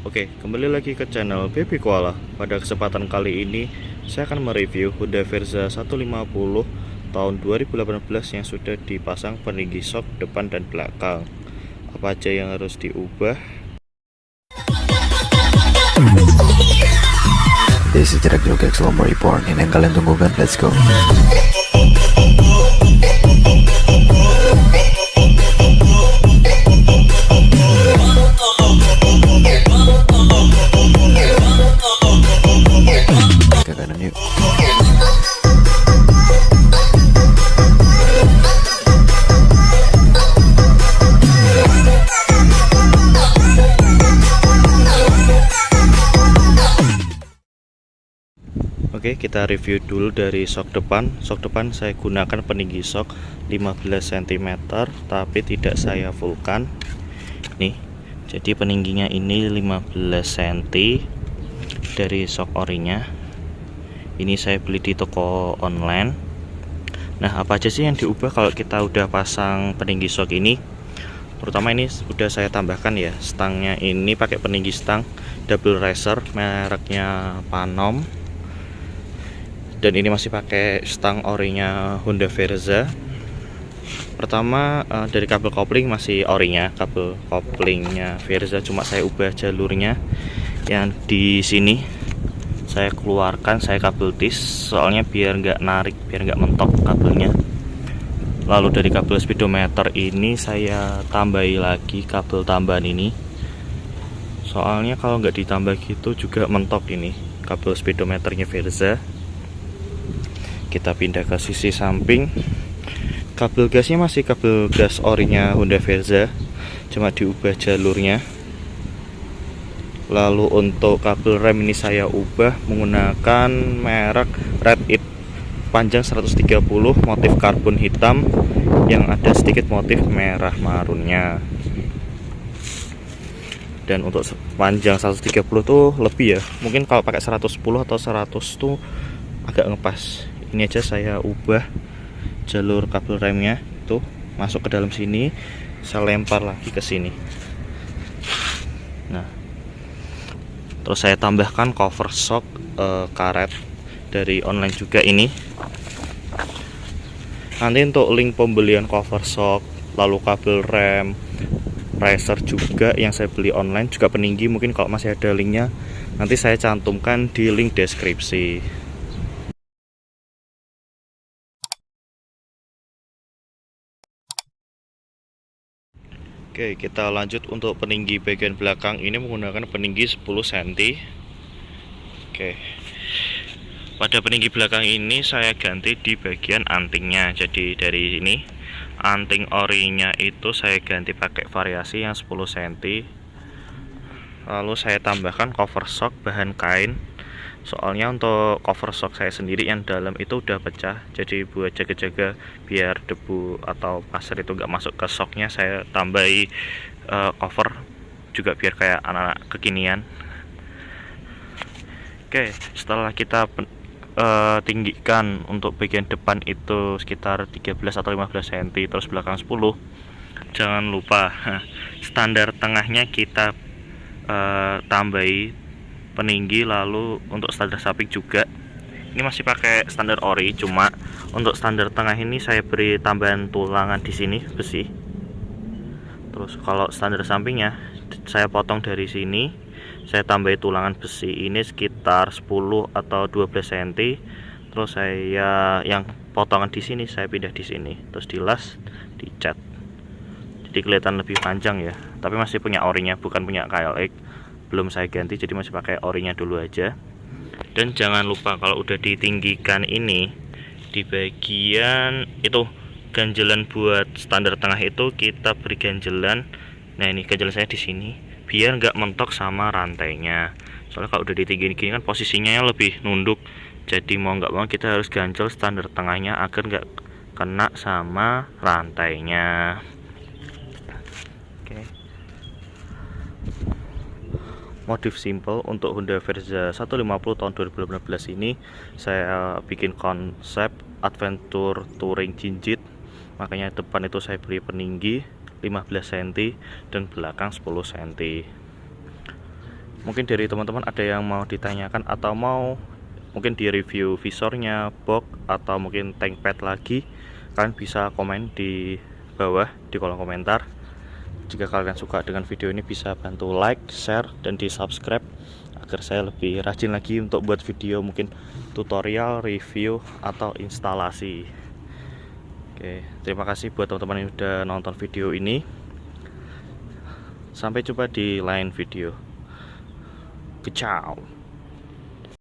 Oke, kembali lagi ke channel Baby Koala. Pada kesempatan kali ini, saya akan mereview Honda Verza 150 tahun 2018 yang sudah dipasang peninggi sok depan dan belakang. Apa aja yang harus diubah? This is Jarak Jogek Slomo Report. Ini yang kalian tunggu kan? Let's go. Ke kanan yuk. Oke, kita review dulu dari sok depan. Sok depan saya gunakan peninggi sok 15 cm, tapi tidak saya fullkan. Nih, jadi peningginya ini 15 cm dari sok orinya. Ini saya beli di toko online. Nah, apa aja sih yang diubah kalau kita udah pasang peninggi sok ini? Terutama ini udah saya tambahkan ya, stangnya ini pakai peninggi stang double racer mereknya Panom. Dan ini masih pakai stang orinya Honda Verza. Pertama dari kabel kopling masih orinya, kabel koplingnya Verza, cuma saya ubah jalurnya. Yang di sini saya keluarkan, saya kabel tis, soalnya biar nggak narik, biar nggak mentok kabelnya. Lalu dari kabel speedometer ini saya tambahi lagi kabel tambahan ini, soalnya kalau nggak ditambah gitu juga mentok ini kabel speedometernya Verza. Kita pindah ke sisi samping. Kabel gasnya masih kabel gas orinya Honda Verza, cuma diubah jalurnya. Lalu untuk kabel rem ini saya ubah menggunakan merek Red It, panjang 130, motif karbon hitam yang ada sedikit motif merah marunnya. Dan untuk panjang 130 tuh lebih ya, mungkin kalau pakai 110 atau 100 tuh agak ngepas. Ini aja saya ubah jalur kabel remnya tuh masuk ke dalam sini, saya lempar lagi ke sini. Nah, terus saya tambahkan cover shock karet dari online juga ini. Nanti untuk link pembelian cover shock, lalu kabel rem, racer juga yang saya beli online, juga peninggi, mungkin kalau masih ada linknya nanti saya cantumkan di link deskripsi. Oke, kita lanjut untuk peninggi bagian belakang. Ini menggunakan peninggi 10 cm. Oke, pada peninggi belakang ini saya ganti di bagian antingnya. Jadi dari ini anting orinya itu saya ganti pakai variasi yang 10 cm. Lalu saya tambahkan cover shock bahan kain, soalnya untuk cover shock saya sendiri yang dalam itu udah pecah, jadi buat jaga-jaga biar debu atau pasir itu nggak masuk ke shocknya, saya tambahi cover juga biar kayak anak-anak kekinian. Oke, setelah kita tinggikan untuk bagian depan itu sekitar 13 atau 15 cm, terus belakang 10, jangan lupa standar tengahnya kita tambahi peninggi. Lalu untuk standar samping juga ini masih pakai standar ori, cuma untuk standar tengah ini saya beri tambahan tulangan di sini besi. Terus kalau standar sampingnya saya potong dari sini, saya tambahi tulangan besi ini sekitar 10 atau 12 cm. Terus saya yang potongan di sini saya pindah di sini, terus dilas, dicat, jadi kelihatan lebih panjang ya. Tapi masih punya orinya, bukan punya KLX, belum saya ganti, jadi masih pakai orinya dulu aja. Dan jangan lupa kalau udah ditinggikan ini, di bagian itu ganjelan buat standar tengah itu kita beri ganjelan. Nah, ini ganjelan saya di sini biar nggak mentok sama rantainya, soalnya kalau udah ditinggiin gini kan posisinya lebih nunduk, jadi mau nggak mau kita harus ganjel standar tengahnya agar nggak kena sama rantainya. Oke, modif simple untuk Honda Verza 150 tahun 2018 ini saya bikin konsep adventure touring jinjit, makanya depan itu saya beri peninggi 15 cm dan belakang 10 cm. mungkin dari teman-teman ada yang mau ditanyakan atau mau mungkin di review visornya, box, atau mungkin tank pad lagi, kalian bisa komen di bawah di kolom komentar. Jika kalian suka dengan video ini, bisa bantu like, share, dan di subscribe agar saya lebih rajin lagi untuk buat video mungkin tutorial, review, atau instalasi. Oke, terima kasih buat teman-teman yang udah nonton video ini. Sampai jumpa di lain video. Ciao.